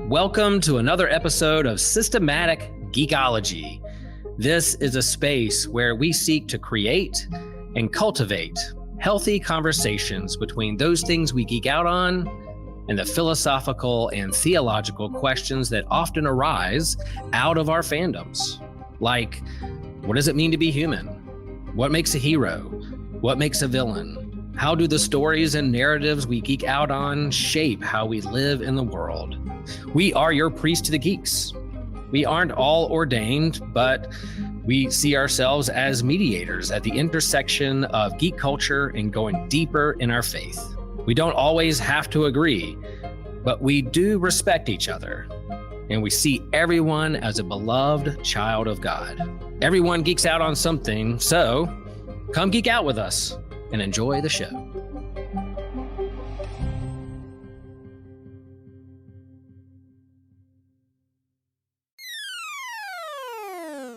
Welcome to another episode of Systematic Geekology. This is a space where we seek to create and cultivate healthy conversations between those things we geek out on and the philosophical and theological questions that often arise out of our fandoms. Like, what does it mean to be human? What makes a hero? What makes a villain? How do the stories and narratives we geek out on shape how we live in the world? We are your priest to the geeks. We aren't all ordained, but we see ourselves as mediators at the intersection of geek culture and going deeper in our faith. We don't always have to agree, but we do respect each other, and we see everyone as a beloved child of God. Everyone geeks out on something, so come geek out with us and enjoy the show.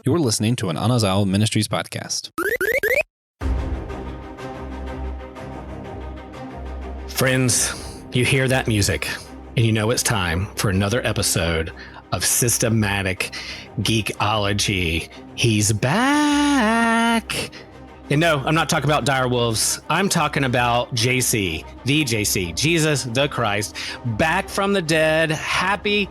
You're listening to an Anazao Ministries podcast. Friends, you hear that music, and you know it's time for another episode of Systematic Geekology. He's back. And no, I'm not talking about dire wolves. I'm talking about JC, the JC, Jesus the Christ, back from the dead. Happy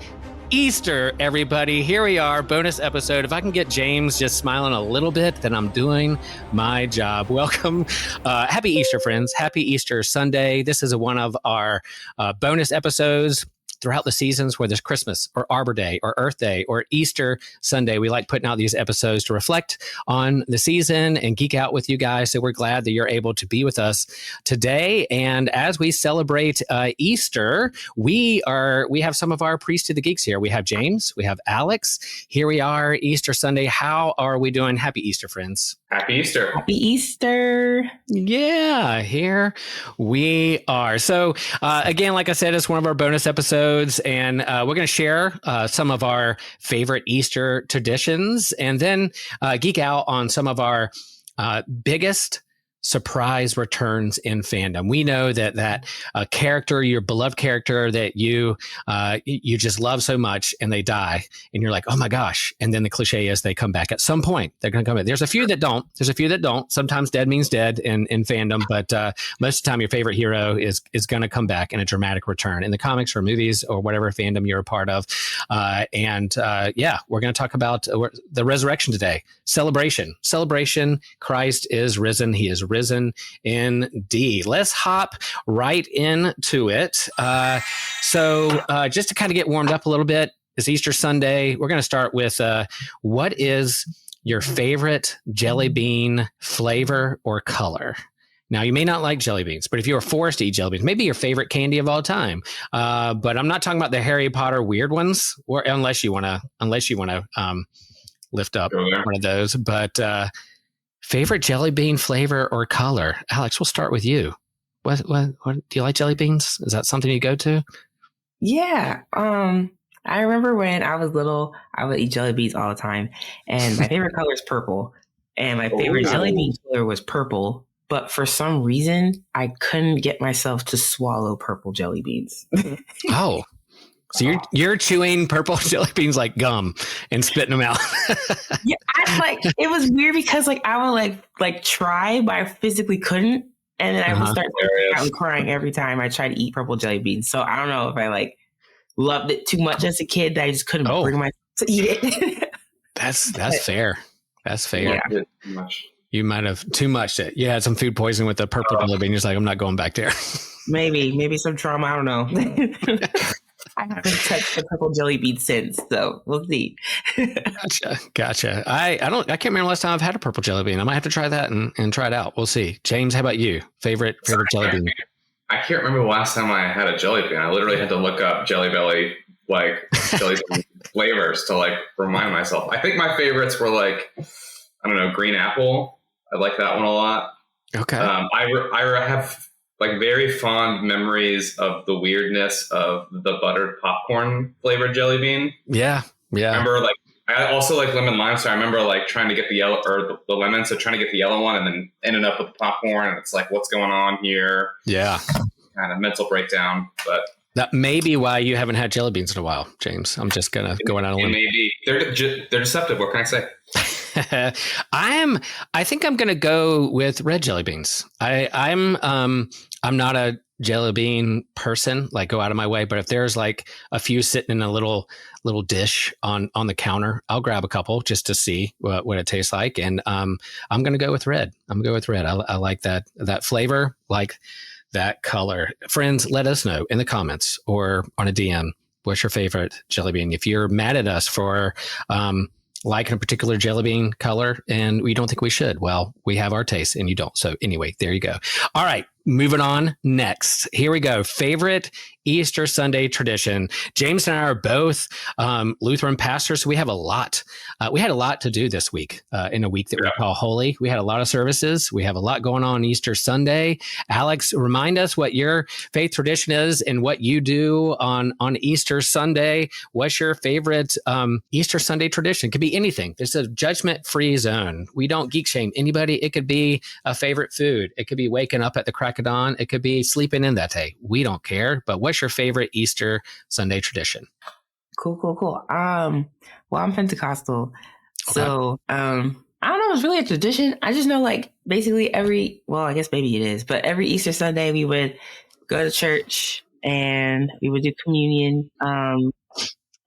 Easter, everybody. Here we are, bonus episode. If I can get James just smiling a little bit, then I'm doing my job. Welcome. Happy Easter, friends. Happy Easter Sunday. This is one of our bonus episodes throughout the seasons where there's Christmas or Arbor Day or Earth Day or Easter Sunday. We like putting out these episodes to reflect on the season and geek out with you guys. So we're glad that you're able to be with us today. And as we celebrate Easter, we have some of our priests to the geeks here. We have James, we have Alex. Here we are, Easter Sunday. How are we doing? Happy Easter, friends. Happy Easter. Happy Easter. Yeah, here we are. So again, like I said, it's one of our bonus episodes, and we're going to share some of our favorite Easter traditions and then geek out on some of our biggest surprise returns in fandom. We know that character, your beloved character that you just love so much, and they die, and you're like, oh my gosh. And then the cliche is they come back at some point. They're going to come back. There's a few that don't. Sometimes dead means dead in fandom, but most of the time your favorite hero is going to come back in a dramatic return in the comics or movies or whatever fandom you're a part of. We're going to talk about the resurrection today. Celebration. Christ is risen. He is risen indeed. Let's hop right into it. So just to kind of get warmed up a little bit, it's Easter Sunday. We're going to start with what is your favorite jelly bean flavor or color? Now, you may not like jelly beans, but if you were forced to eat jelly beans, maybe your favorite candy of all time. But I'm not talking about the Harry Potter weird ones, or unless you want to lift up one of those. But favorite jelly bean flavor or color? Alex, we'll start with you. What do you like jelly beans? Is that something you go to? Yeah. I remember when I was little, I would eat jelly beans all the time. And my favorite color is purple. And my favorite jelly bean color was purple. But for some reason, I couldn't get myself to swallow purple jelly beans. Oh. So you're chewing purple jelly beans like gum and spitting them out. Yeah, it was weird because I would like try, but I physically couldn't, and then I would start crying every time I tried to eat purple jelly beans. So I don't know if I loved it too much as a kid that I just couldn't bring myself to eat it. That's fair. That's fair. Yeah. Too much. You might have too much. You had some food poisoning with the purple jelly bean. You're just like, I'm not going back there. Maybe some trauma. I don't know. I haven't touched the purple jelly bean since, so we'll see. Gotcha. I can't remember last time I've had a purple jelly bean. I might have to try that and try it out. We'll see. James, how about you? Favorite jelly bean? I can't remember the last time I had a jelly bean. I literally had to look up Jelly Belly jelly bean flavors to remind myself. I think my favorites were green apple. I like that one a lot. Okay. I have very fond memories of the weirdness of the buttered popcorn flavored jelly bean. Yeah. I remember I also like lemon lime, so I remember trying to get the yellow or the lemon, so trying to get the yellow one and then ended up with the popcorn, and it's what's going on here? Yeah. Kind of mental breakdown, but That may be why you haven't had jelly beans in a while, James. I'm just gonna go out on a limb. Maybe they're deceptive. What can I say? I think I'm gonna go with red jelly beans. I'm not a jelly bean person, like go out of my way, but if there's like a few sitting in a little dish on the counter, I'll grab a couple just to see what it tastes like. And I'm gonna go with red. I like that flavor, like that color. Friends, let us know in the comments or on a DM what's your favorite jelly bean. If you're mad at us for liking a particular jelly bean color and we don't think we should, well, we have our taste and you don't. So anyway, there you go. All right, moving on. Next, here we go. Favorite Easter Sunday tradition. James and I are both Lutheran pastors, so we have a lot. We had a lot to do this week in a week that we call Holy. We had a lot of services. We have a lot going on Easter Sunday. Alex, remind us what your faith tradition is and what you do on Easter Sunday. What's your favorite Easter Sunday tradition? It could be anything. There's a judgment-free zone. We don't geek shame anybody. It could be a favorite food. It could be waking up at the crack of dawn. It could be sleeping in that day. We don't care. But what's your favorite Easter Sunday tradition? Cool. Well, I'm Pentecostal. Okay. So, I don't know if it's really a tradition. I just know like basically I guess maybe it is, but every Easter Sunday we would go to church and we would do communion. And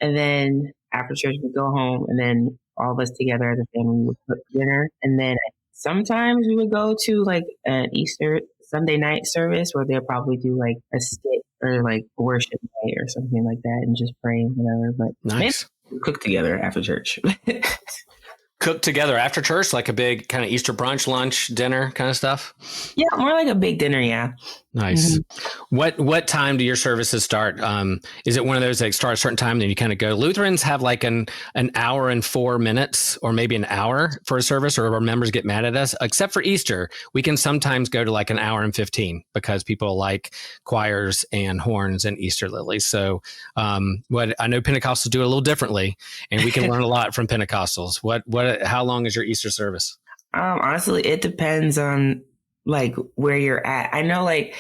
then after church we'd go home and then all of us together as a family would cook dinner. And then sometimes we would go to like an Easter Sunday night service where they'll probably do like a skit or like worship night or something like that and just pray and whatever. But nice. We cook together after church. Cook together after church, like a big kind of Easter brunch, lunch, dinner kind of stuff? Yeah, more like a big dinner, yeah. Nice. Mm-hmm. What time do your services start? Is it one of those that start a certain time, then you kind of go? Lutherans have like an hour and 4 minutes or maybe an hour for a service, or our members get mad at us. Except for Easter, we can sometimes go to like an hour and 15 because people like choirs and horns and Easter lilies. So what I know Pentecostals do it a little differently, and we can learn a lot from Pentecostals. How long is your Easter service? Honestly, it depends on like where you're at. I know like,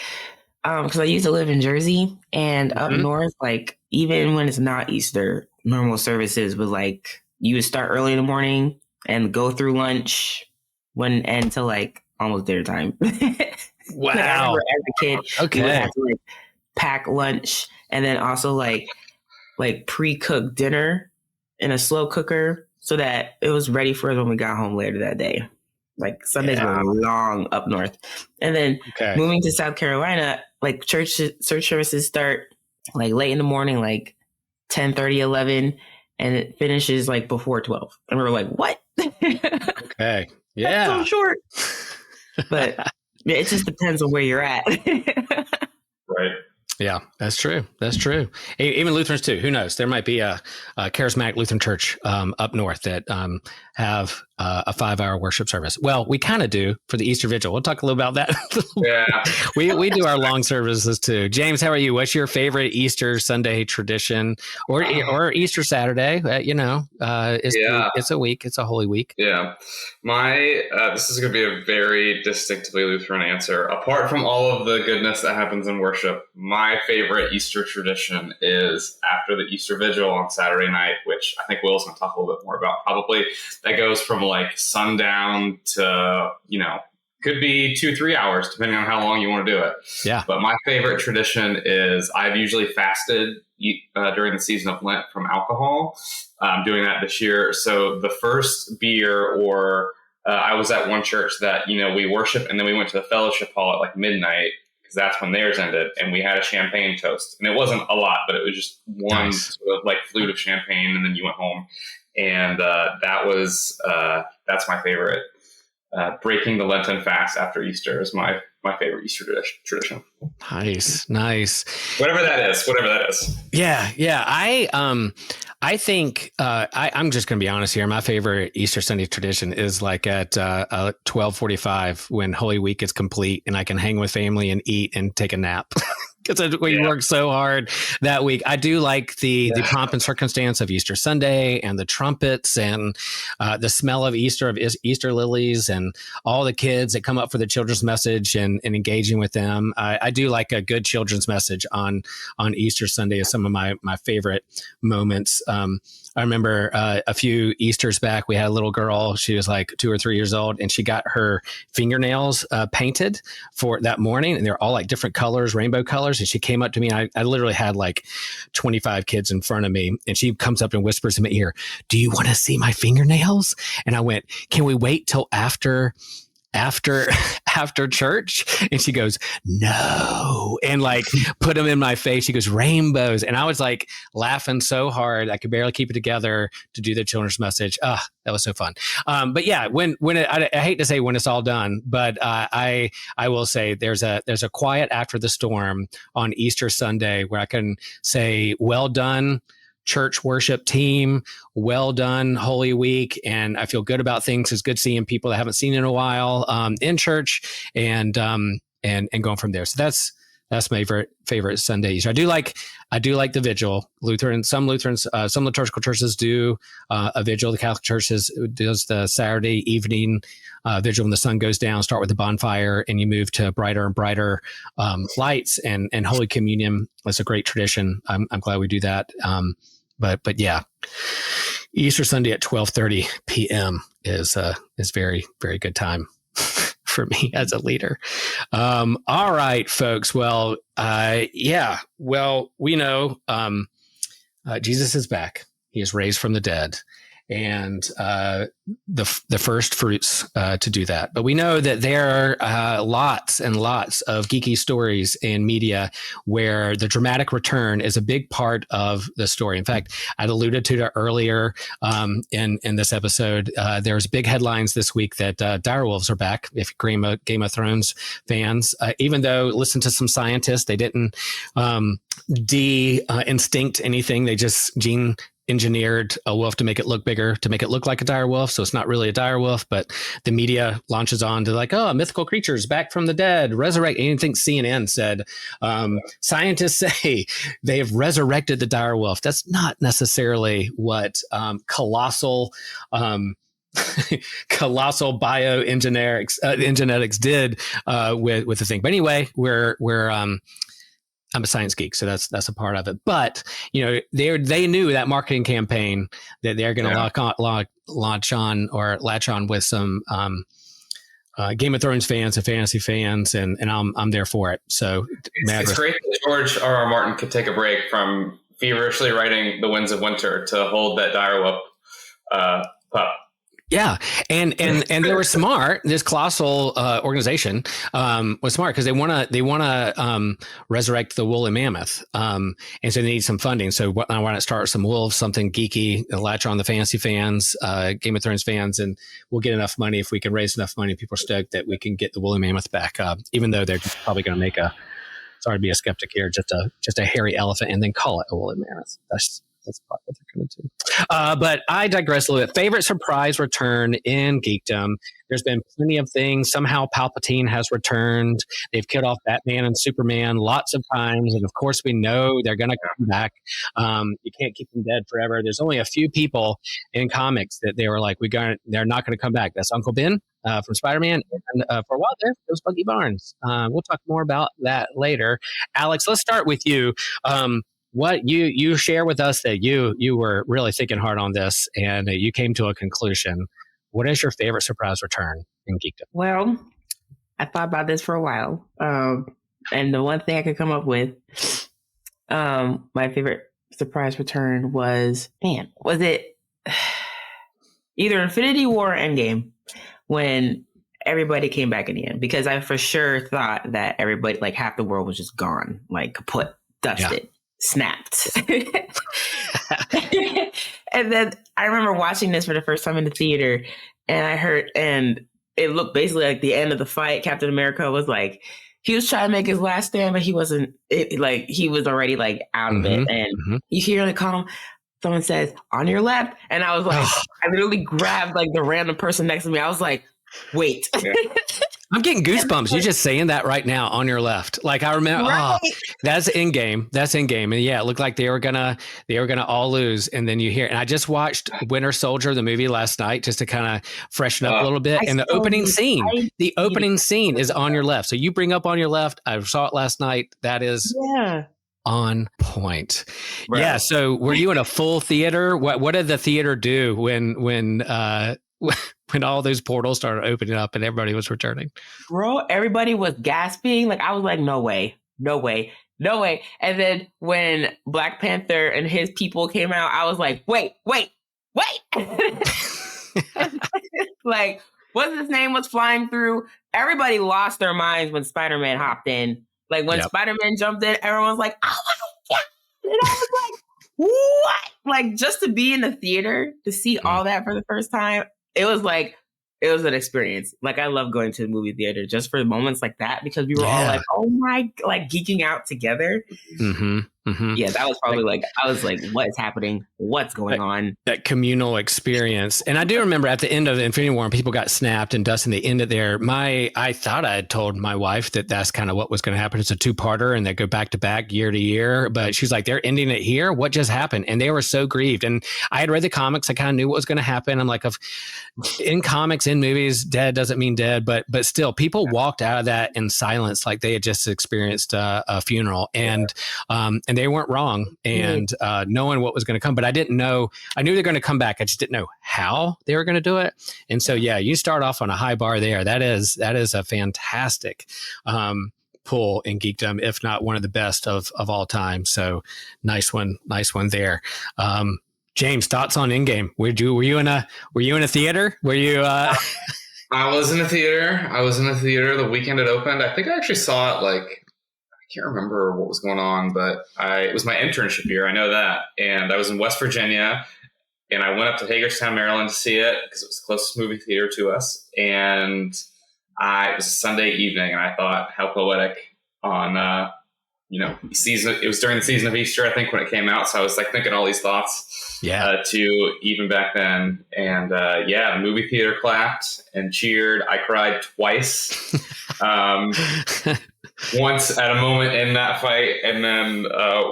cause I used to live in Jersey and up north, like even when it's not Easter, normal services was like, you would start early in the morning and go through lunch until like almost dinner time. Wow. Like, I remember as a kid, okay, we would have to like pack lunch and then also like pre-cook dinner in a slow cooker so that it was ready for us when we got home later that day. Like Sundays were long up north. And then moving to South Carolina, like church services start like late in the morning, like 10:30, 11, and it finishes like before 12. And we were like, what? Okay. Yeah. That's so short. But it just depends on where you're at. Right. Yeah, that's true. Even Lutherans too. Who knows? There might be a charismatic Lutheran church up north that have a 5-hour worship service. Well, we kind of do for the Easter Vigil. We'll talk a little about that. Yeah, we do our long services too. James, how are you? What's your favorite Easter Sunday tradition, or Easter Saturday? It's a week. It's a Holy Week. Yeah, this is going to be a very distinctively Lutheran answer. Apart from all of the goodness that happens in worship, my favorite Easter tradition is after the Easter Vigil on Saturday night, which I think Will's going to talk a little bit more about. Probably that goes from like sundown to, could be 2-3 hours, depending on how long you want to do it. Yeah. But my favorite tradition is I've usually fasted during the season of Lent from alcohol. I'm doing that this year. So the first beer I was at one church that, we worship and then we went to the fellowship hall at like midnight because that's when theirs ended. And we had a champagne toast. And it wasn't a lot, but it was just one sort of like flute of champagne. And then you went home. And that's my favorite. Breaking the Lenten fast after Easter is my favorite Easter tradition. Nice. Whatever that is. Yeah. I think I'm just going to be honest here. My favorite Easter Sunday tradition is like at 12:45 when Holy Week is complete and I can hang with family and eat and take a nap. because we worked so hard that week. I do like the pomp and circumstance of Easter Sunday and the trumpets and the smell of Easter lilies and all the kids that come up for the children's message and engaging with them. I do like a good children's message on Easter Sunday is some of my favorite moments. I remember a few Easters back, we had a little girl. She was like 2 or 3 years old, and she got her fingernails painted for that morning. And they're all like different colors, rainbow colors. And she came up to me. I literally had like 25 kids in front of me. And she comes up and whispers in my ear, "Do you want to see my fingernails?" And I went, "Can we wait till after church?" And she goes, "No," and like put them in my face. She goes, "Rainbows." And I was like laughing so hard I could barely keep it together to do the children's message. That was so fun. But yeah, I hate to say when it's all done, but I will say there's a quiet after the storm on Easter Sunday where I can say, "Well done, church worship team. Well done, Holy Week." And I feel good about things. It's good seeing people that I haven't seen in a while in church and going from there. So that's my favorite Sunday Easter. I do like the vigil. Some liturgical churches do a vigil. The Catholic Church does the Saturday evening vigil when the sun goes down. Start with the bonfire, and you move to brighter and brighter lights and Holy Communion. That's a great tradition. I'm glad we do that. But yeah, Easter Sunday at 12:30 p.m. is very, very good time for me as a leader. All right, folks. Well, we know Jesus is back. He is raised from the dead. And the first fruits to do that. But we know that there are lots and lots of geeky stories in media where the dramatic return is a big part of the story. In fact, I'd alluded to it earlier in this episode. There's big headlines this week that direwolves are back. If Game of Thrones fans, even though listen to some scientists, they didn't de-instinct anything. They just gene engineered a wolf to make it look bigger, to make it look like a dire wolf. So it's not really a dire wolf, but the media launches on to like, oh, mythical creatures back from the dead, resurrect. And I think CNN said, scientists say they have resurrected the dire wolf. That's not necessarily what colossal bioengineers did with the thing. But anyway, I'm a science geek, so that's a part of it. But they knew that marketing campaign that they're going to latch on with some Game of Thrones fans and fantasy fans, and I'm there for it. So it's great that George R.R. Martin could take a break from feverishly writing The Winds of Winter to hold that direwolf pup. Yeah, and they were smart. This colossal organization was smart because they want to resurrect the woolly mammoth, and so they need some funding. So I want to start some wolves, something geeky, latch on the fantasy fans, Game of Thrones fans, and we'll get enough money if we can raise enough money. People are stoked that we can get the woolly mammoth back, even though they're probably going to make sorry to be a skeptic here, just a hairy elephant and then call it a woolly mammoth. That's probably what they're going to do. But I digress a little bit. Favorite surprise return in geekdom. There's been plenty of things. Somehow Palpatine has returned. They've killed off Batman and Superman lots of times. And of course, we know they're going to come back. You can't keep them dead forever. There's only a few people in comics that they were like, they're not going to come back. That's Uncle Ben from Spider-Man. And for a while there was Buggy Barnes. We'll talk more about that later. Alex, let's start with you. What you share with us that you were really thinking hard on this and you came to a conclusion. What is your favorite surprise return in geekdom? Well, I thought about this for a while. And the one thing I could come up with, my favorite surprise return was it either Infinity War or Endgame when everybody came back in the end? Because I for sure thought that everybody, like half the world was just gone, like kaput, dusted. Yeah. Snapped. And then I remember watching this for the first time in the theater, and it looked basically like the end of the fight. Captain America was like, he was trying to make his last stand, but he wasn't. He was already like out of it. And you hear in the column, someone says, "On your left," and I was like, I literally grabbed like the random person next to me. I was like, wait. I'm getting goosebumps. You're just saying that right now on your left. Like I remember, Right. that's in game. That's in game. And yeah, it looked like they were gonna all lose. And then you hear, and I just watched Winter Soldier, the movie last night, just to kind of freshen up a little bit. And the opening scene is on your left. So you bring up on your left. I saw it last night. That is on point. Bro. Yeah. So were you in a full theater? What did the theater do when all those portals started opening up and everybody was returning? Bro, everybody was gasping. Like I was like, no way. And then when Black Panther and his people came out, I was like, wait. Like, what's his name was flying through? Everybody lost their minds when Spider-Man hopped in. Like when Spider-Man jumped in, everyone's like, oh my God. And I was like, what? Like just to be in the theater, to see all that for the first time, it was an experience. Like I love going to the movie theater just for moments like that because we were all like, oh my, like geeking out together. Mm-hmm. Mm-hmm. Yeah, that was probably I was like, what is happening? What's going on? That communal experience. And I do remember at the end of Infinity War, when people got snapped and Dustin, they ended there. I thought I had told my wife that that's kind of what was going to happen. It's a 2-parter and they go back to back year to year. But she's like, they're ending it here. What just happened? And they were so grieved. And I had read the comics. I kind of knew what was going to happen. I'm like, in comics, in movies, dead doesn't mean dead. But still, people walked out of that in silence like they had just experienced a funeral. And they weren't wrong. And knowing what was going to come. But I didn't know. I knew they were going to come back. I just didn't know how they were going to do it. And so, you start off on a high bar there. That is a fantastic pull in geekdom, if not one of the best of all time. So nice one there. James, thoughts on Endgame? Were you in a theater? Were you? I was in a theater the weekend it opened. I think I actually saw it I can't remember what was going on, but it was my internship year. I know that. And I was in West Virginia and I went up to Hagerstown, Maryland to see it because it was the closest movie theater to us. And it was a Sunday evening and I thought how poetic on, season. It was during the season of Easter, I think, when it came out. So I was thinking all these thoughts to even back then. And the movie theater clapped and cheered. I cried twice. Once at a moment in that fight, and then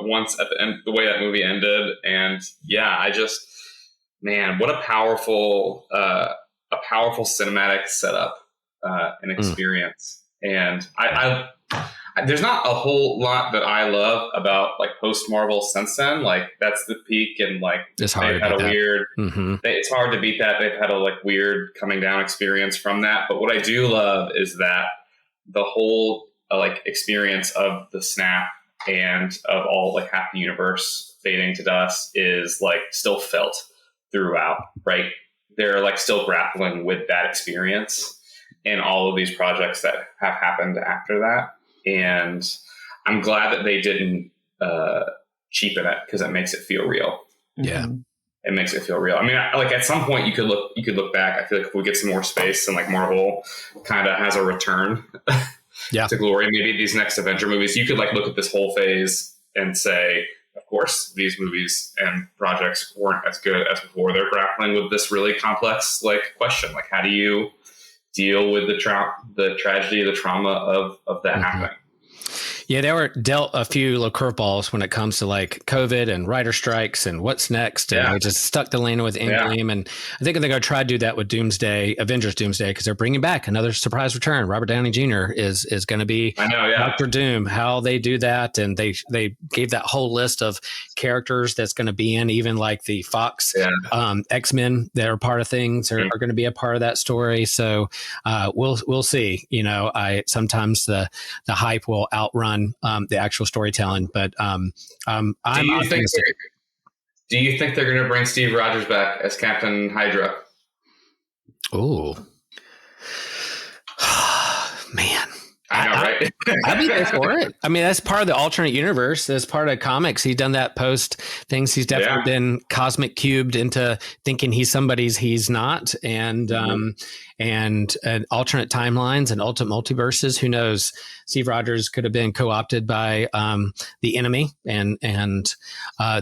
once at the end, the way that movie ended. And what a powerful cinematic setup and experience. And I there's not a whole lot that I love about post Marvel since then. That's the peak, and it's hard. They've had a weird. It's hard to beat that. They've had a weird coming down experience from that. But what I do love is that the whole experience of the snap and of all half the universe fading to dust is still felt throughout, right? They're still grappling with that experience and all of these projects that have happened after that. And I'm glad that they didn't cheapen it because it makes it feel real. Yeah. It makes it feel real. I mean, at some point you could look back. I feel like if we get some more space and Marvel kind of has a return to glory, maybe these next Avenger movies, you could look at this whole phase and say, of course, these movies and projects weren't as good as before. They're grappling with this really complex question. How do you deal with the tragedy, the trauma of that happening? Yeah, they were dealt a few little curveballs when it comes to COVID and writer strikes and what's next. And they just stuck the landing with Endgame. And I think they're going to try to do that with Avengers Doomsday, because they're bringing back another surprise return. Robert Downey Jr. is going to be Dr. Doom. How they do that. And they gave that whole list of characters that's going to be in, even the Fox X-Men that are part of things are going to be a part of that story. So we'll see. Sometimes the hype will outrun the actual storytelling, but I'm optimistic. Do you think they're going to bring Steve Rogers back as Captain Hydra? Oh, man. I know, right? I'd be there for it. I mean, that's part of the alternate universe. That's part of comics. He's done that post things. He's definitely been cosmic cubed into thinking he's somebody's he's not, and alternate timelines and ultimate multiverses. Who knows? Steve Rogers could have been co-opted by the enemy, and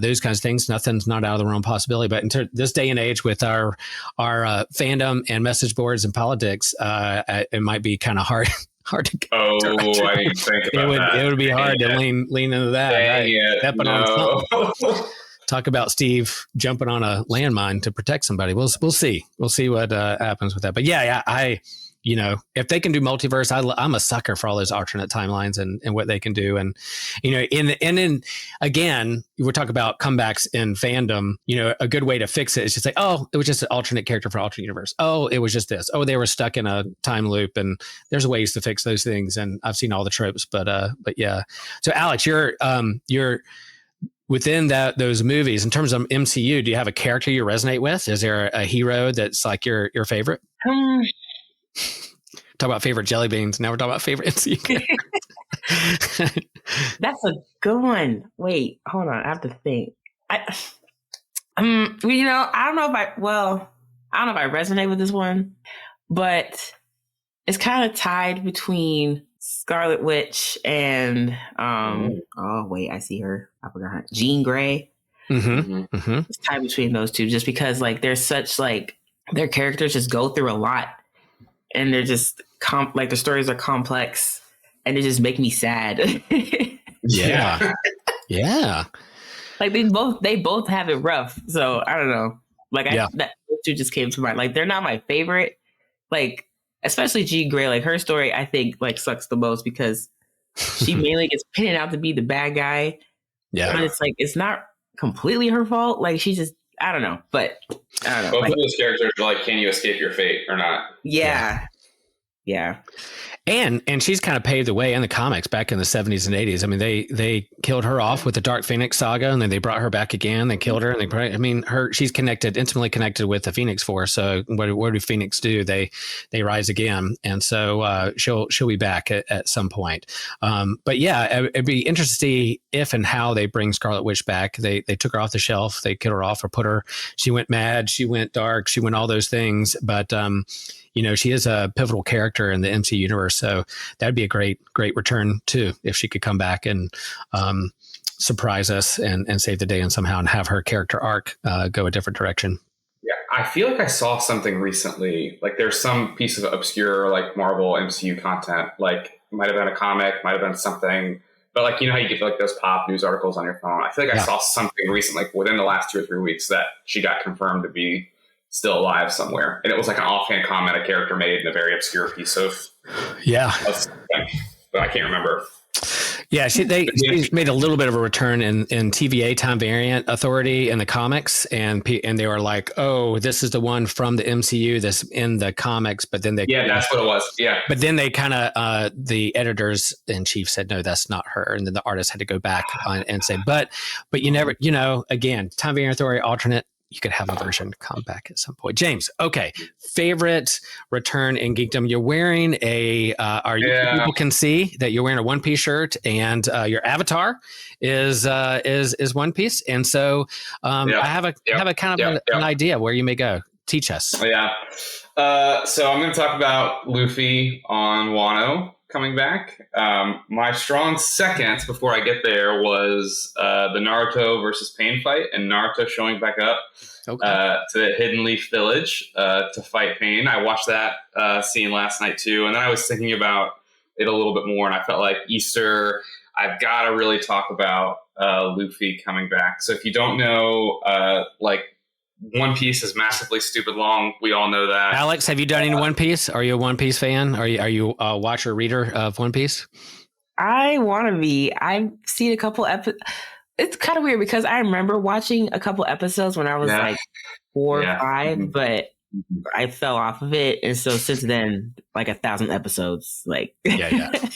those kinds of things. Nothing's not out of the realm of possibility. But in this day and age, with our fandom and message boards and politics, it might be kind of hard to go. Oh, I didn't think about that. It would be hard to lean into that. Dang Right? it. Stepping on something. Talk about Steve jumping on a landmine to protect somebody. We'll see. We'll see what happens with that. But yeah, I if they can do multiverse, I'm a sucker for all those alternate timelines and what they can do. And then again, we're talking about comebacks in fandom. A good way to fix it is just say, oh, it was just an alternate character for alternate universe. Oh, it was just this. Oh, they were stuck in a time loop. And there's ways to fix those things. And I've seen all the tropes. But yeah. So Alex, you're within those movies in terms of MCU. Do you have a character you resonate with? Is there a hero that's like your favorite? Talk about favorite jelly beans. Now we're talking about favorite MCU character. That's a good one. Wait, hold on. I have to think. I don't know if I resonate with this one, but it's kind of tied between Scarlet Witch and oh wait, I see her. I forgot her. Jean Grey. It's tied between those two, just because like they're such like their characters just go through a lot, and they're just like the stories are complex, and they just make me sad. Yeah. Like they both have it rough. So I don't know. Like those two just came to mind. Like they're not my favorite. Like especially Jean Grey. Like her story, I think like sucks the most because she mainly gets pinned out to be the bad guy. Yeah, but it's like it's not completely her fault. Like she just I don't know. But I don't know. Both of those characters are like, can you escape your fate or not? Yeah. And she's kind of paved the way in the comics back in the 70s and 80s. I mean, they killed her off with the Dark Phoenix saga, and then they brought her back again. They killed her, and she's intimately connected with the Phoenix Force. So what do Phoenix do? They rise again, and so she'll be back at some point. But yeah, it'd be interesting to see if and how they bring Scarlet Witch back. They took her off the shelf, they killed her off, or put her. She went mad, she went dark, she went all those things, but. She is a pivotal character in the MC universe, so that'd be a great return too if she could come back and surprise us and save the day and somehow and have her character arc go a different direction. Yeah, I feel like I saw something recently. Like there's some piece of obscure like Marvel MCU content, like might have been a comic, might have been something, but like how you get like those pop news articles on your phone. I feel like I saw something recently, like within the last 2 or 3 weeks, that she got confirmed to be still alive somewhere, and it was like an offhand comment a character made in a very obscure piece of but I can't remember. Yeah, she's made a little bit of a return in TVA Time Variant Authority in the comics, and they were like, oh, this is the one from the MCU that's in the comics, but then that's what it was. Yeah, but then they kind of the editors in chief said no, that's not her, and then the artist had to go back and say, but you never, again, Time Variant Authority alternate. You could have a version come back at some point. James, okay. Favorite return in geekdom. You're wearing people can see that you're wearing a One Piece shirt, and your avatar is One Piece. And so I have a kind of an idea where you may go. Teach us. Yeah. So I'm going to talk about Luffy on Wano coming back. My strong second before I get there was the Naruto versus Pain fight, and Naruto showing back up to the Hidden Leaf Village to fight Pain. I watched that scene last night too, and then I was thinking about it a little bit more, and I felt like Easter, I've got to really talk about Luffy coming back. So if you don't know, One Piece is massively stupid long. We all know that. Alex, have you done any One Piece? Are you a One Piece fan? Are you a watcher, reader of One Piece? I want to be. I've seen a couple episodes. It's kind of weird because I remember watching a couple episodes when I was like 4 or 5, but I fell off of it. And so since then, like 1,000 episodes came out.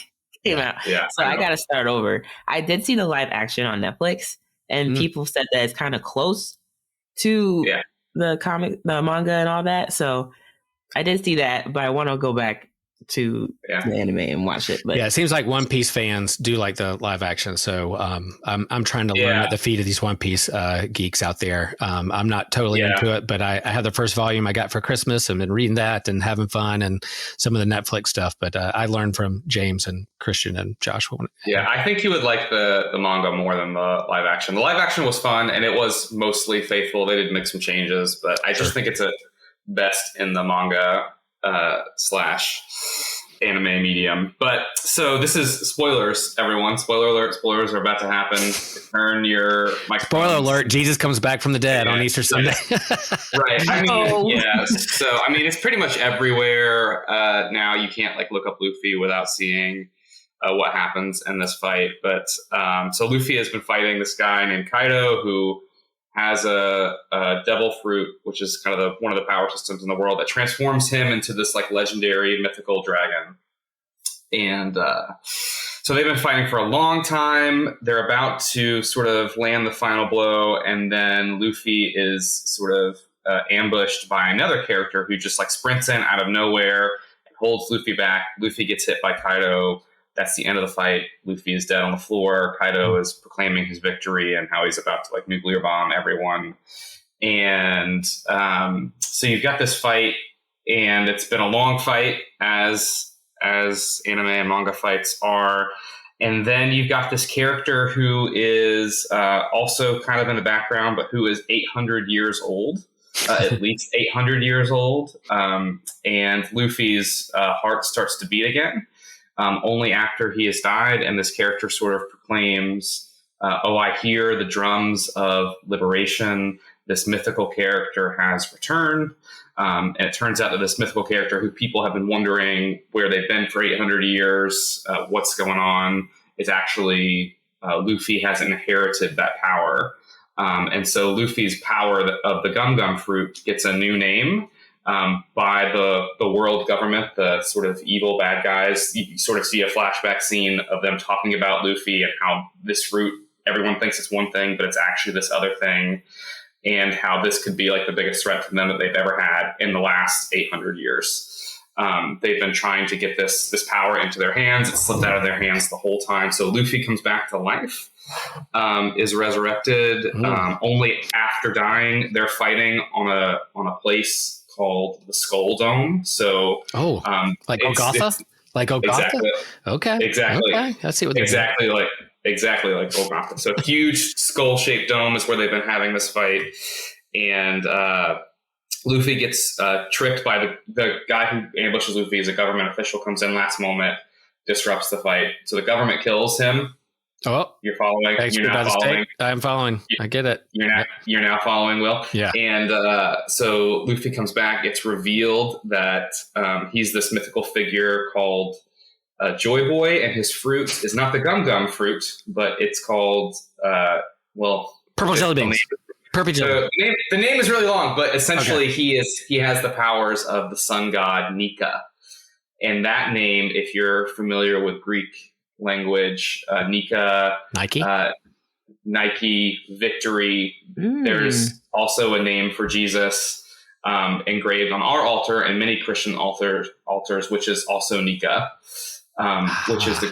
Yeah, so I got to start over. I did see the live action on Netflix, and people said that it's kind of close to the comic, the manga and all that. So I did see that, but I want to go back to the anime and watch it. But yeah, it seems like One Piece fans do like the live action. So I'm trying to learn at the feet of these One Piece geeks out there. I'm not totally into it, but I have the first volume I got for Christmas and been reading that and having fun and some of the Netflix stuff. But I learned from James and Christian and Joshua. Yeah, I think you would like the manga more than the live action. The live action was fun and it was mostly faithful. They did make some changes, but I just think it's a best in the manga / anime medium. But so this is spoilers, everyone. Spoiler alert, spoilers are about to happen. Turn your microphones. Spoiler alert, Jesus comes back from the dead on Easter Sunday. Right. I mean, So, I mean, it's pretty much everywhere now. You can't like look up Luffy without seeing what happens in this fight. But so Luffy has been fighting this guy named Kaido who has a devil fruit, which is kind of one of the power systems in the world that transforms him into this like legendary mythical dragon. And so they've been fighting for a long time. They're about to sort of land the final blow. And then Luffy is sort of ambushed by another character who just like sprints in out of nowhere and holds Luffy back. Luffy gets hit by Kaido. That's the end of the fight. Luffy is dead on the floor. Kaido is proclaiming his victory and how he's about to like nuclear bomb everyone. And so you've got this fight, and it's been a long fight as anime and manga fights are. And then you've got this character who is also kind of in the background, but who is 800 years old, at least 800 years old. And Luffy's heart starts to beat again. Only after he has died, and this character sort of proclaims, I hear the drums of liberation. This mythical character has returned. And it turns out that this mythical character, who people have been wondering where they've been for 800 years, what's going on, is actually Luffy has inherited that power. And so Luffy's power of the Gum Gum fruit gets a new name. By the world government, the sort of evil bad guys. You sort of see a flashback scene of them talking about Luffy and how this fruit, everyone thinks it's one thing, but it's actually this other thing, and how this could be like the biggest threat to them that they've ever had in the last 800 years. They've been trying to get this power into their hands. It's slipped out of their hands the whole time. So Luffy comes back to life, is resurrected only after dying. They're fighting on a place called the Skull Dome. So, like Golgotha? Like Golgotha? Exactly. Okay. Exactly. Okay. Let's see what exactly like Golgotha. So, huge skull-shaped dome is where they've been having this fight, and Luffy gets tricked by the guy who ambushes Luffy. Is a government official, comes in last moment, disrupts the fight. So the government kills him. Oh, you're following. You're not following. I'm following. I get it. You're now following, Will. Yeah. And so Luffy comes back. It's revealed that he's this mythical figure called Joy Boy, and his fruit is not the Gum Gum fruit, but it's called purple jelly beans. Purple jelly. So the name is really long, but essentially he has the powers of the sun god Nika, and that name, if you're familiar with Greek language, Nika, Nike, victory. There's also a name for Jesus engraved on our altar and many Christian altars, which is also Nika, which is the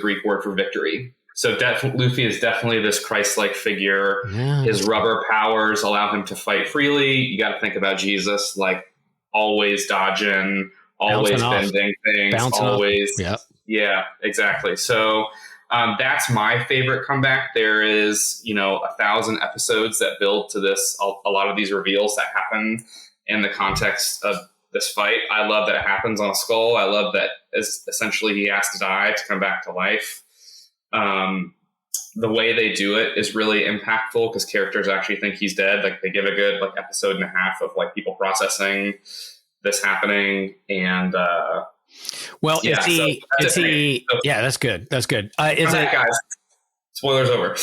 Greek word for victory. So Luffy is definitely this Christ-like figure. Yeah. His rubber powers allow him to fight freely. You got to think about Jesus, like always dodging, always bending things, always. Yep. Yeah, exactly. So that's my favorite comeback. There is, 1,000 episodes that build to this. A lot of these reveals that happen in the context of this fight. I love that it happens on a skull. I love that essentially he has to die to come back to life. The way they do it is really impactful because characters actually think he's dead. Like they give a good episode and a half of people processing this happening, and is he? Yeah, that's good. That's good. Guys? Spoilers over.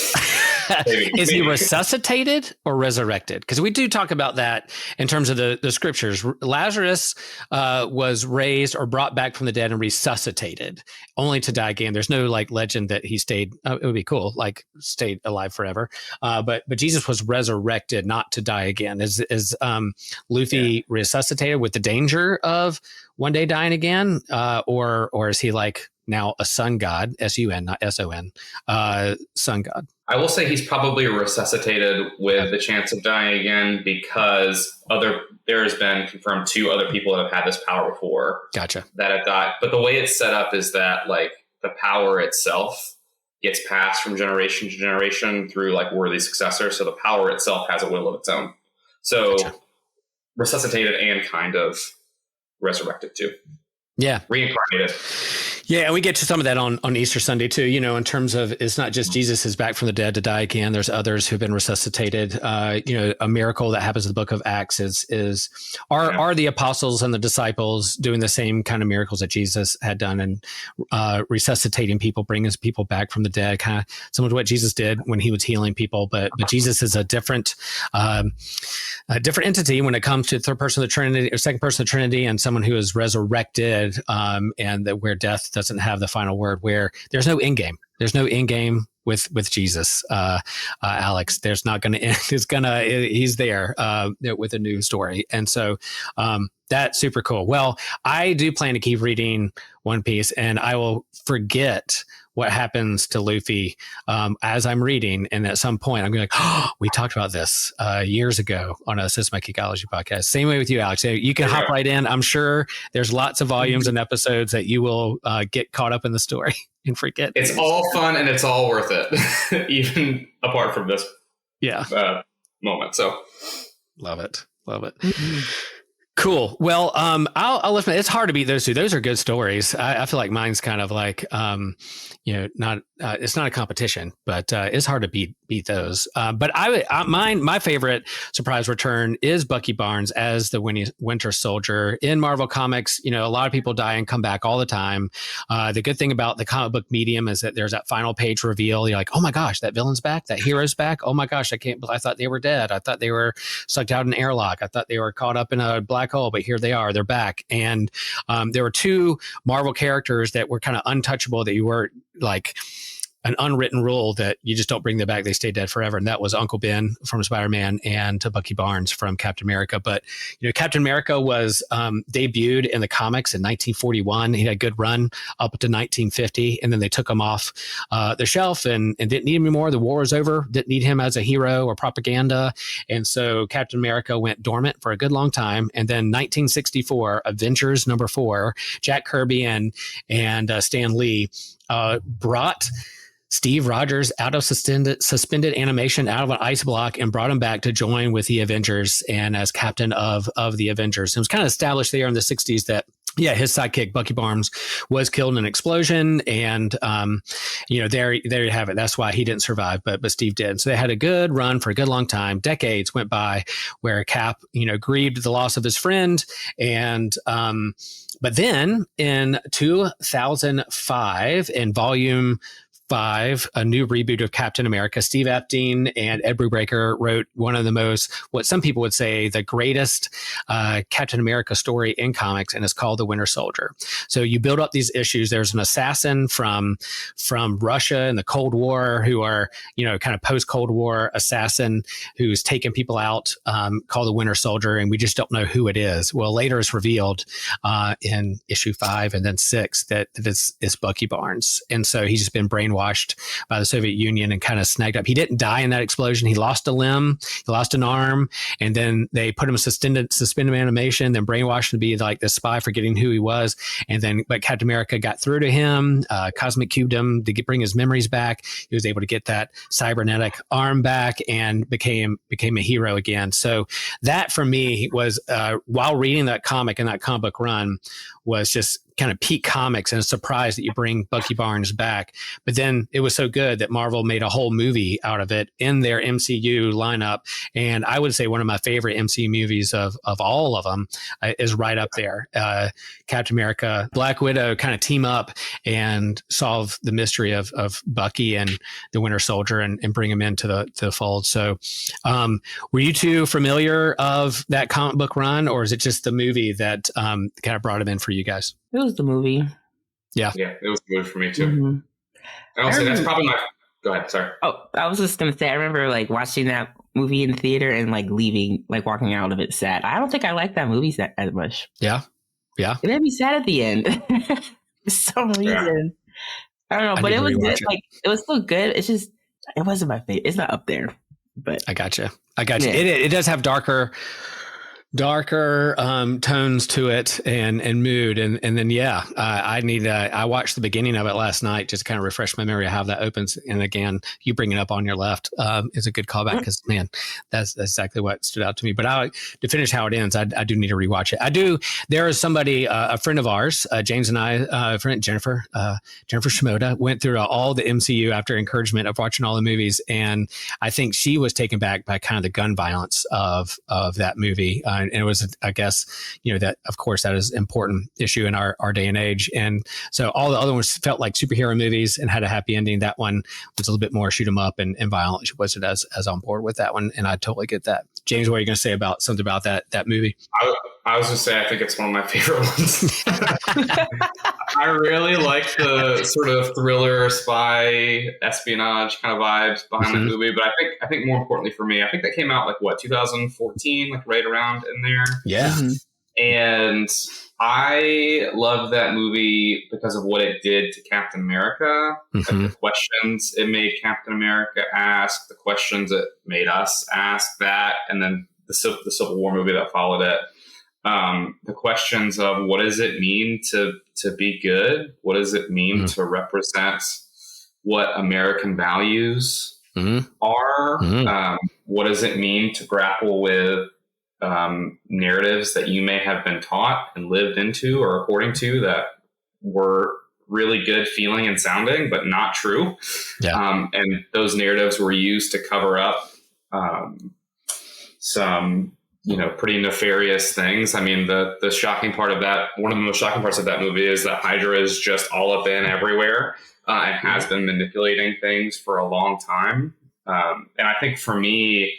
Is he resuscitated or resurrected? Because we do talk about that in terms of the scriptures. Lazarus was raised or brought back from the dead and resuscitated, only to die again. There's no like legend that he stayed. It would be cool, like stayed alive forever. But Jesus was resurrected, not to die again. Is Luffy resuscitated with the danger of one day dying again, or is he like now a sun god, S-U-N, not S-O-N, sun god? I will say he's probably resuscitated with the chance of dying again because there has been confirmed 2 other people that have had this power before. Gotcha. That have died. But the way it's set up is that like the power itself gets passed from generation to generation through like worthy successors. So the power itself has a will of its own. So gotcha. Resuscitated and kind of resurrected too. Yeah. Reincarnated. Yeah, and we get to some of that on Easter Sunday too, in terms of it's not just Jesus is back from the dead to die again. There's others who've been resuscitated. A miracle that happens in the book of Acts are the apostles and the disciples doing the same kind of miracles that Jesus had done and resuscitating people, bringing people back from the dead, kind of similar to what Jesus did when he was healing people. But Jesus is a different entity when it comes to third person of the Trinity or second person of the Trinity, and someone who is resurrected, and that where death doesn't have the final word, where there's no end game. There's no end game with Jesus, Alex. There's not going to end. He's there with a new story. And so that's super cool. Well, I do plan to keep reading One Piece, and I will forget what happens to Luffy as I'm reading. And at some point, I'm going to be like, oh, we talked about this years ago on a Systematic Geekology podcast. Same way with you, Alex. You can hop right in. I'm sure there's lots of volumes and episodes that you will get caught up in the story and forget. It's all fun and it's all worth it, even apart from this moment. So love it. Mm-hmm. Cool. Well, I'll listen. It's hard to beat those two. Those are good stories. I feel like mine's kind of like, not it's not a competition, but it's hard to beat those. But my favorite surprise return is Bucky Barnes as the Winter Soldier in Marvel Comics. A lot of people die and come back all the time. The good thing about the comic book medium is that there's that final page reveal. You're like, oh my gosh, that villain's back, that hero's back. Oh my gosh, I thought they were dead. I thought they were sucked out in an airlock. I thought they were caught up in a black hole, but here they are. They're back. And there were 2 Marvel characters that were kind of untouchable, that you were like an unwritten rule that you just don't bring them back. They stay dead forever. And that was Uncle Ben from Spider-Man and Bucky Barnes from Captain America. But, Captain America was debuted in the comics in 1941. He had a good run up to 1950. And then they took him off the shelf and didn't need him anymore. The war was over. Didn't need him as a hero or propaganda. And so Captain America went dormant for a good long time. And then 1964, Avengers #4, Jack Kirby and Stan Lee brought Steve Rogers out of suspended animation, out of an ice block, and brought him back to join with the Avengers and as captain of the Avengers. It was kind of established there in the 60s that, his sidekick, Bucky Barnes, was killed in an explosion. And, there you have it. That's why he didn't survive, but Steve did. So they had a good run for a good long time. Decades went by where Cap, grieved the loss of his friend. And, but then in 2005, in volume 5, a new reboot of Captain America, Steve Epstein and Ed Brubaker wrote one of the most, what some people would say, the greatest Captain America story in comics, and it's called The Winter Soldier. So you build up these issues. There's an assassin from Russia in the Cold War who are, kind of post-Cold War assassin who's taking people out, called the Winter Soldier, and we just don't know who it is. Well, later it's revealed in issue 5 and then 6 that it's Bucky Barnes. And so he's just been brainwashed by the Soviet Union and kind of snagged up. He didn't die in that explosion. He lost a limb, he lost an arm, and then they put him in suspended animation, then brainwashed him to be like this spy, forgetting who he was. But Captain America got through to him, cosmic cubed him to bring his memories back. He was able to get that cybernetic arm back and became a hero again. So that for me was, while reading that comic and that comic book run, was just kind of peak comics and a surprise that you bring Bucky Barnes back. But then it was so good that Marvel made a whole movie out of it in their MCU lineup. And I would say one of my favorite MCU movies of all of them is right up there. Captain America, Black Widow kind of team up and solve the mystery of Bucky and the Winter Soldier and bring him into the fold. So were you two familiar of that comic book run, or is it just the movie that kind of brought him in for you guys? It was the movie. Yeah, it was the movie for me too. Mm-hmm. And I'll say that's probably my. Go ahead. Sorry. Oh, I was just gonna say, I remember like watching that movie in the theater and like leaving, like walking out of it sad. I don't think I liked that movie as much. Yeah. It made me sad at the end for some reason. I don't know, but it was good. Like it was still good. It's just it wasn't my favorite. It's not up there. But I gotcha. It does have darker tones to it and mood. And then, I watched the beginning of it last night, just to kind of refresh my memory of how that opens. And again, you bring it up on your left is a good callback because man, that's exactly what stood out to me. But to finish how it ends, I do need to rewatch it. There is somebody, a friend of ours, James and I, friend Jennifer Shimoda went through all the MCU after encouragement of watching all the movies. And I think she was taken back by kind of the gun violence of that movie. And it was, I guess, that of course that is an important issue in our day and age. And so all the other ones felt like superhero movies and had a happy ending. That one was a little bit more shoot 'em up and violent. She wasn't as on board with that one. And I totally get that. James, what are you going to say about something about that movie? I was going to say, I think it's one of my favorite ones. I really like the sort of thriller, spy, espionage kind of vibes behind the movie. But I think more importantly for me, I think that came out 2014, like right around in there. Yeah. Mm-hmm. And I love that movie because of what it did to Captain America, the questions it made Captain America ask, the questions it made us ask that, and then the Civil War movie that followed it. The questions of what does it mean to be good? What does it mean to represent what American values are? What does it mean to grapple with narratives that you may have been taught and lived into or according to that were really good feeling and sounding, but not true. Yeah. And those narratives were used to cover up some pretty nefarious things. I mean, the shocking part of that, one of the most shocking parts of that movie is that Hydra is just all up in everywhere and has been manipulating things for a long time. And I think for me,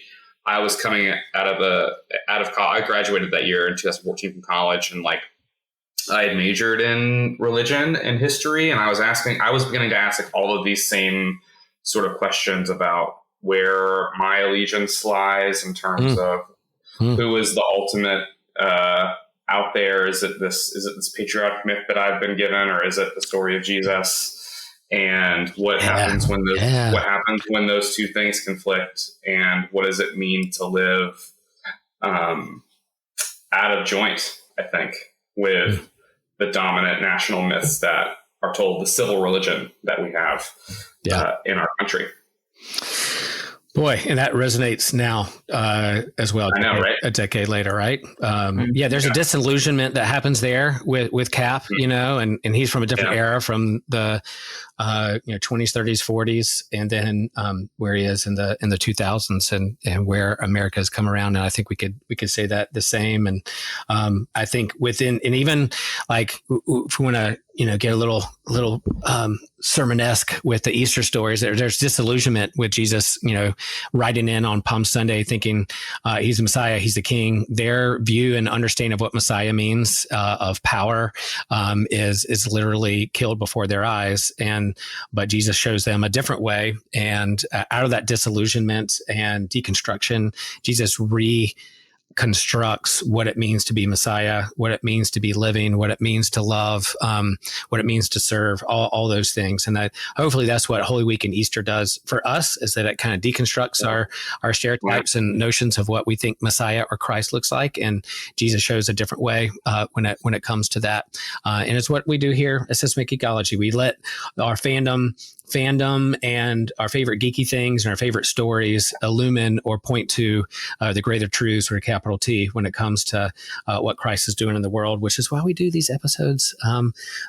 I was coming out of college. I graduated that year in 2014 from college, and I had majored in religion and history, and I was beginning to ask all of these same sort of questions about where my allegiance lies in terms of who is the ultimate out there. Is it this patriotic myth that I've been given, or is it the story of Jesus? And what happens when those two things conflict, and what does it mean to live out of joint, I think, with the dominant national myths that are told, the civil religion that we have in our country. Boy, and that resonates now as well. I know, right? A decade later, right? There's a disillusionment that happens there with Cap, and he's from a different era, from the 20s, 30s, 40s, and then where he is in the 2000s, and where America has come around. And I think we could say that the same. And I think within, and even if we want to get a little sermon-esque with the Easter stories, there's disillusionment with Jesus, riding in on Palm Sunday thinking he's the Messiah, he's the King. Their view and understanding of what Messiah means, of power, is literally killed before their eyes. But Jesus shows them a different way. And out of that disillusionment and deconstruction, Jesus constructs what it means to be Messiah, what it means to be living, what it means to love, what it means to serve, all those things. And hopefully that's what Holy Week and Easter does for us, is that it kind of deconstructs our stereotypes and notions of what we think Messiah or Christ looks like. And Jesus shows a different way when it comes to that. And it's what we do here at Systematic Geekology. We let our fandom fandom and our favorite geeky things and our favorite stories illumine or point to the greater truths with a capital T when it comes to what Christ is doing in the world, which is why we do these episodes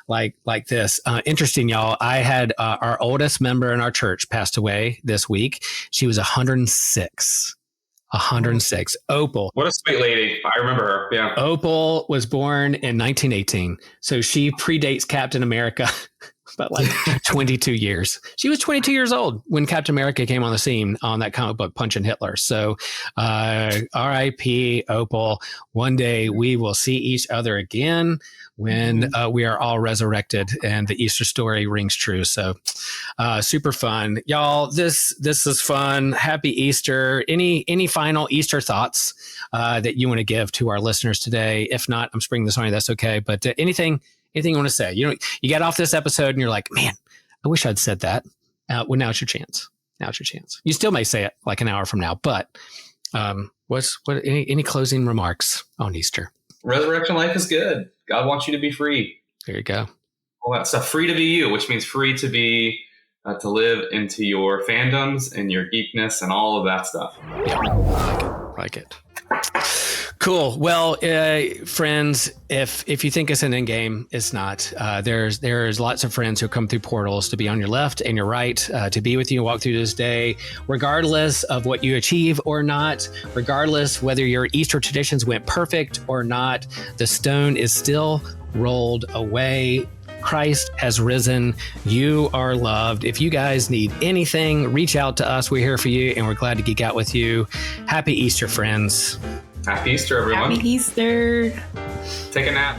like this. Interesting, y'all. I had our oldest member in our church passed away this week. She was 106. 106. Opal. What a sweet lady. I remember her. Yeah. Opal was born in 1918. So she predates Captain America by like 22 years. She was 22 years old when Captain America came on the scene on that comic book, Punching Hitler. So R.I.P. Opal. One day we will see each other again when we are all resurrected and the Easter story rings true. So super fun. Y'all, this is fun. Happy Easter. Any final Easter thoughts that you want to give to our listeners today? If not, I'm springing this on you. That's okay. But anything you want to say? You get off this episode and you're like, man, I wish I'd said that. Well, now it's your chance. You still may say it like an hour from now, but any closing remarks on Easter? Resurrection life is good. God wants you to be free. There you go. All that stuff. Free to be you, which means free to be to live into your fandoms and your geekness and all of that stuff. Yeah, like it. Cool. Well, friends, if you think it's an end game, it's not. There's lots of friends who come through portals to be on your left and your right, to be with you and walk through this day, regardless of what you achieve or not, regardless whether your Easter traditions went perfect or not. The stone is still rolled away. Christ has risen. You are loved. If you guys need anything, reach out to us. We're here for you, and we're glad to geek out with you. Happy Easter, friends. Happy Easter, everyone. Happy Easter. Take a nap.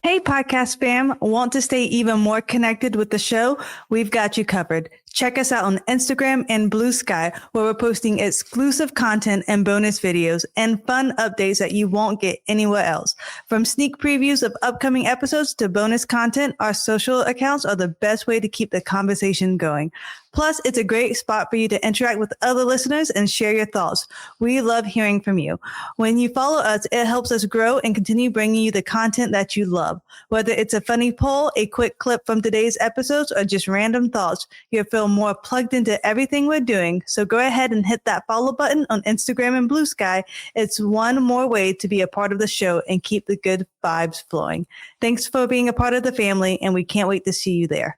Hey, podcast fam. Want to stay even more connected with the show? We've got you covered. Check us out on Instagram and Blue Sky, where we're posting exclusive content and bonus videos and fun updates that you won't get anywhere else. From sneak previews of upcoming episodes to bonus content, our social accounts are the best way to keep the conversation going. Plus, it's a great spot for you to interact with other listeners and share your thoughts. We love hearing from you. When you follow us, it helps us grow and continue bringing you the content that you love. Whether it's a funny poll, a quick clip from today's episodes, or just random thoughts, you'll feel more plugged into everything we're doing. So go ahead and hit that follow button on Instagram and Blue Sky. It's one more way to be a part of the show and keep the good vibes flowing. Thanks for being a part of the family, and we can't wait to see you there.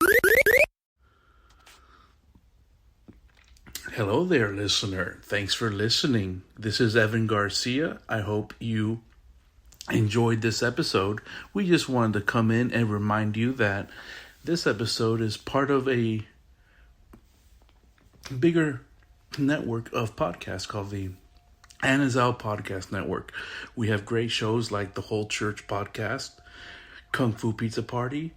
Hello there, listener. Thanks for listening. This is Evan Garcia. I hope you enjoyed this episode. We just wanted to come in and remind you that this episode is part of a bigger network of podcasts called the Anazal Podcast Network. We have great shows like the Whole Church Podcast, Kung Fu Pizza Party,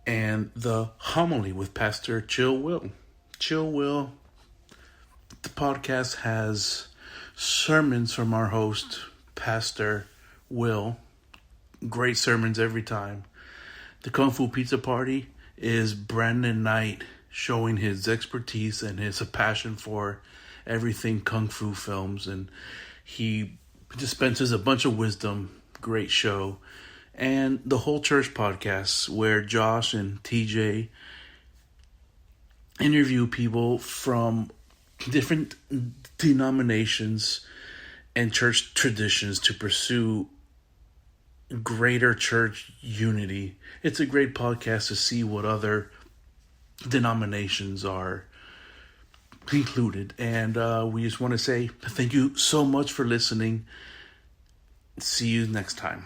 and the Homily with Pastor Chill Will. Chill Will, the podcast has sermons from our host, Pastor Will. Great sermons every time. The Kung Fu Pizza Party is Brandon Knight showing his expertise and his passion for everything Kung Fu films. And he dispenses a bunch of wisdom. Great show. And the Whole Church Podcast, where Josh and TJ interview people from different denominations and church traditions to pursue greater church unity. It's a great podcast to see what other denominations are included. And we just want to say thank you so much for listening. See you next time.